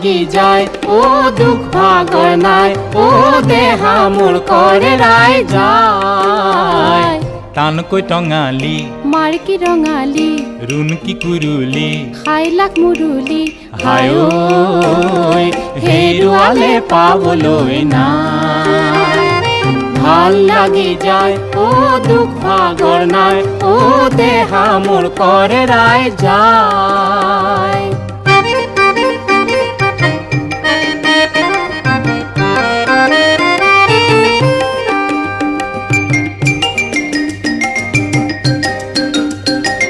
লাগি যায় ও দুখ ভাগৰ নাই ও দেহা মোৰ কৰে ৰাই যায় টানকৈ টঙালি মাৰকি ৰঙালি ৰুণকি কুৰুলি খাইলাক মুৰুলি হায় ঐ হেৰুৱালে পাবলৈ নাই ভাল লাগি যায় ও দুখ ভাগৰ নাই ও দেহা মোৰ কৰে ৰাই যায়।